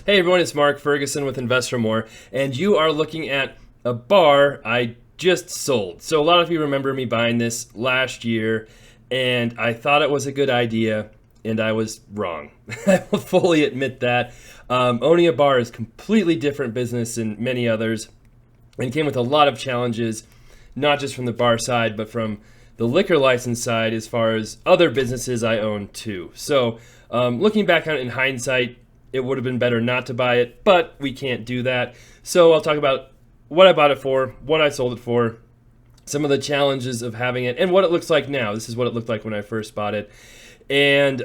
Hey everyone, it's Mark Ferguson with Investor and you are looking at a bar I just sold. So a lot of you remember me buying this last year, and I thought it was a good idea, and I was wrong. I will fully admit that. Owning a bar is a completely different business than many others, and came with a lot of challenges, not just from the bar side, but from the liquor license side as far as other businesses I own too. So looking back on it in hindsight, it would have been better not to buy it, but we can't do that. So I'll talk about what I bought it for, what I sold it for, some of the challenges of having it, and what it looks like now. This is what it looked like when I first bought it, and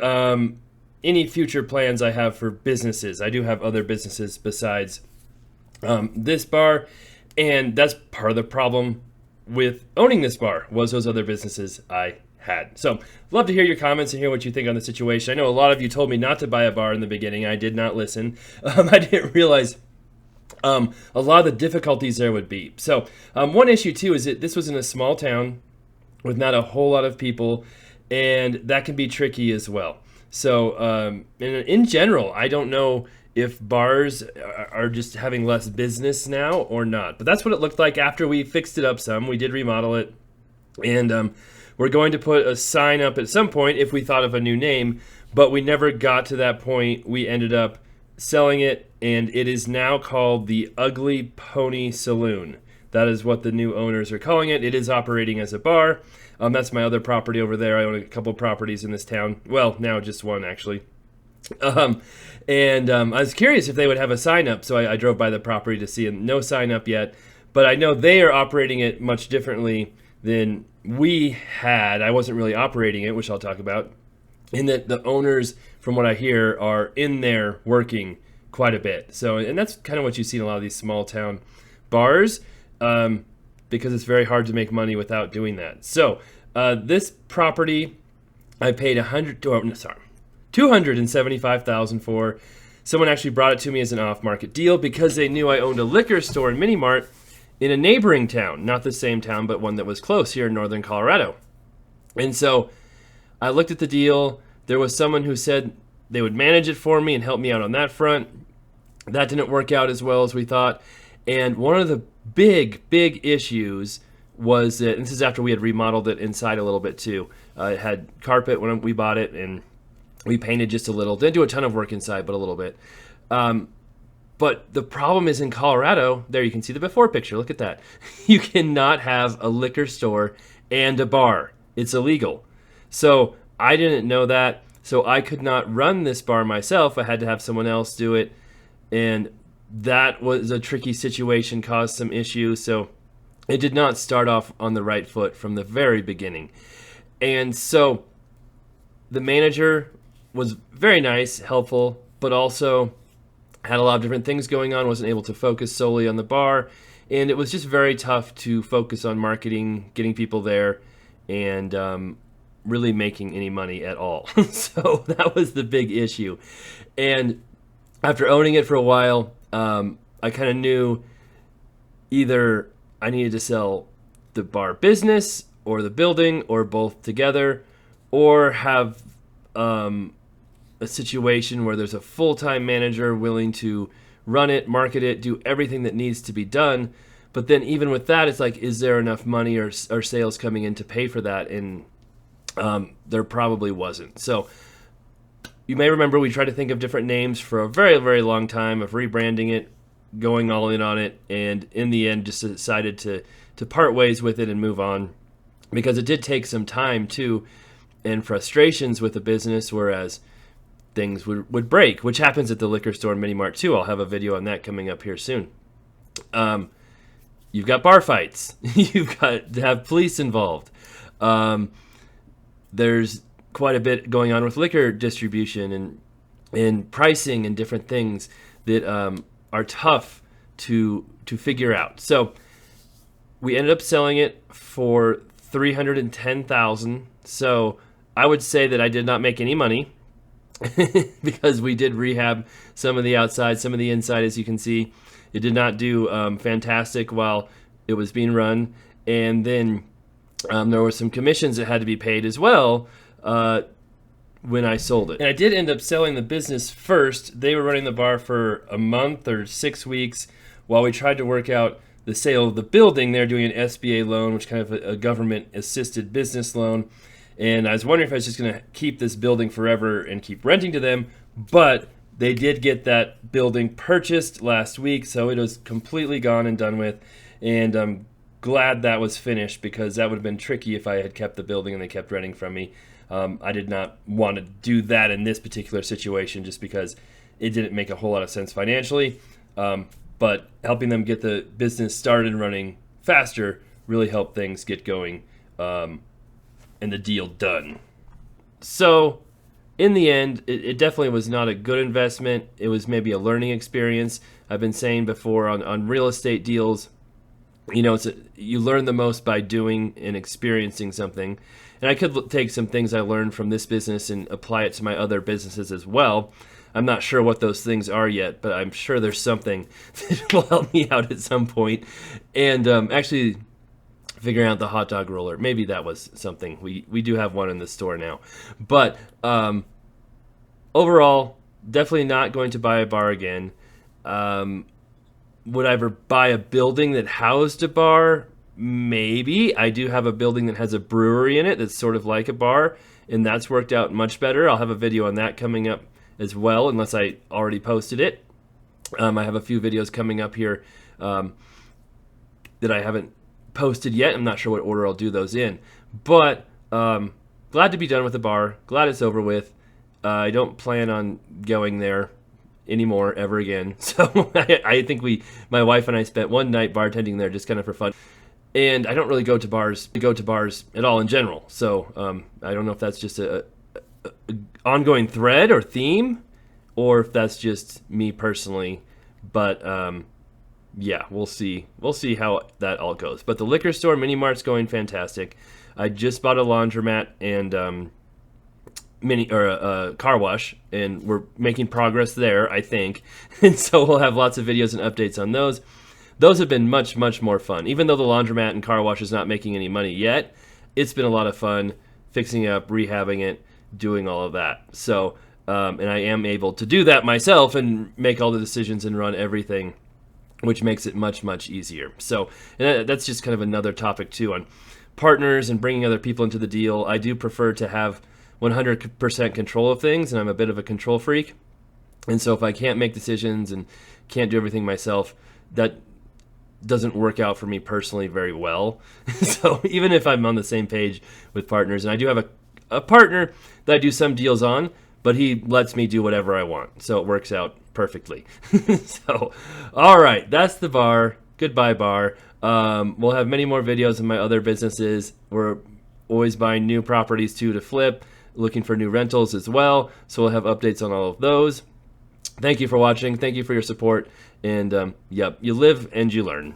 any future plans I have for businesses. I do have other businesses besides this bar, and that's part of the problem with owning this bar was those other businesses I had. So love to hear your comments and hear what you think on the situation. I know a lot of you told me not to buy a bar in the beginning. I did not listen. I didn't realize a lot of the difficulties there would be. So one issue too is that this was in a small town with not a whole lot of people, and that can be tricky as well. So in general, I don't know if bars are just having less business now or not. But that's what it looked like after we fixed it up some. We did remodel it, and we're going to put a sign up at some point if we thought of a new name, but we never got to that point. We ended up selling it, and it is now called the Ugly Pony Saloon. That is what the new owners are calling it. It is operating as a bar. That's my other property over there. I own a couple properties in this town. Well, now just one, actually. I was curious if they would have a sign up, so I drove by the property to see, and no sign up yet. But I know they are operating it much differently than we had. I wasn't really operating it, which I'll talk about, in that the owners, from what I hear, are in there working quite a bit. So, and that's kind of what you see in a lot of these small town bars, because it's very hard to make money without doing that. So this property I paid $275,000 for. Someone actually brought it to me as an off-market deal because they knew I owned a liquor store and mini mart in a neighboring town, not the same town, but one that was close here in northern Colorado. And so I looked at the deal. There was someone who said they would manage it for me and help me out on that front. That didn't work out as well as we thought. And one of the big issues was that, and this is after we had remodeled it inside a little bit too. It had carpet when we bought it, and we painted just a little. Didn't do a ton of work inside, but a little bit. But the problem is in Colorado, there you can see the before picture. Look at that. You cannot have a liquor store and a bar. It's illegal. So I didn't know that. So I could not run this bar myself. I had to have someone else do it. And that was a tricky situation, caused some issues. So it did not start off on the right foot from the very beginning. And so the manager was very nice, helpful, but also had a lot of different things going on, wasn't able to focus solely on the bar, and it was just very tough to focus on marketing, getting people there, and really making any money at all. So that was the big issue. And after owning it for a while, I kind of knew either I needed to sell the bar business or the building or both together, or have a situation where there's a full-time manager willing to run it, market it, do everything that needs to be done. But then even with that, it's like, is there enough money or sales coming in to pay for that? And there probably wasn't. So you may remember we tried to think of different names for a very, very long time, of rebranding it, going all in on it, and in the end just decided to part ways with it and move on, because it did take some time too, and frustrations with the business, whereas things would break, which happens at the liquor store and mini mart too. I'll have a video on that coming up here soon. You've got bar fights. You've got to have police involved. There's quite a bit going on with liquor distribution and pricing and different things that are tough to figure out. So we ended up selling it for $310,000. So I would say that I did not make any money because we did rehab some of the outside, some of the inside, as you can see. It did not do fantastic while it was being run. And then there were some commissions that had to be paid as well when I sold it. And I did end up selling the business first. They were running the bar for a month or 6 weeks while we tried to work out the sale of the building. They're doing an SBA loan, which is kind of a government-assisted business loan. And I was wondering if I was just going to keep this building forever and keep renting to them. But they did get that building purchased last week, so it was completely gone and done with. And I'm glad that was finished, because that would have been tricky if I had kept the building and they kept renting from me. I did not want to do that in this particular situation just because it didn't make a whole lot of sense financially. But helping them get the business started and running faster really helped things get going and the deal done. So in the end, it definitely was not a good investment. It was maybe a learning experience. I've been saying before on real estate deals, you know, you learn the most by doing and experiencing something. And I could take some things I learned from this business and apply it to my other businesses as well. I'm not sure what those things are yet, but I'm sure there's something that will help me out at some point. And actually figuring out the hot dog roller, maybe that was something. We do have one in the store now. But overall, definitely not going to buy a bar again. Would I ever buy a building that housed a bar? Maybe. I do have a building that has a brewery in it that's sort of like a bar, and that's worked out much better. I'll have a video on that coming up as well, unless I already posted it. I have a few videos coming up here that I haven't posted yet. I'm not sure what order I'll do those in. But glad to be done with the bar. Glad it's over with. I don't plan on going there anymore ever again. So I think my wife and I spent one night bartending there just kind of for fun. And I don't really go to bars at all in general. So I don't know if that's just a ongoing thread or theme, or if that's just me personally. But yeah, we'll see. We'll see how that all goes. But the liquor store, Mini Mart's going fantastic. I just bought a laundromat and a car wash, and we're making progress there, I think. And so we'll have lots of videos and updates on those. Those have been much, much more fun. Even though the laundromat and car wash is not making any money yet, it's been a lot of fun fixing it up, rehabbing it, doing all of that. So, and I am able to do that myself and make all the decisions and run everything, which makes it much, much easier. So, and that's just kind of another topic too on partners and bringing other people into the deal. I do prefer to have 100% control of things, and I'm a bit of a control freak. And so if I can't make decisions and can't do everything myself, that doesn't work out for me personally very well. So even if I'm on the same page with partners, and I do have a partner that I do some deals on, but he lets me do whatever I want. So it works out perfectly. So, all right, that's the bar. Goodbye, bar. We'll have many more videos in my other businesses. We're always buying new properties too to flip, looking for new rentals as well. So we'll have updates on all of those. Thank you for watching. Thank you for your support. And yep, you live and you learn.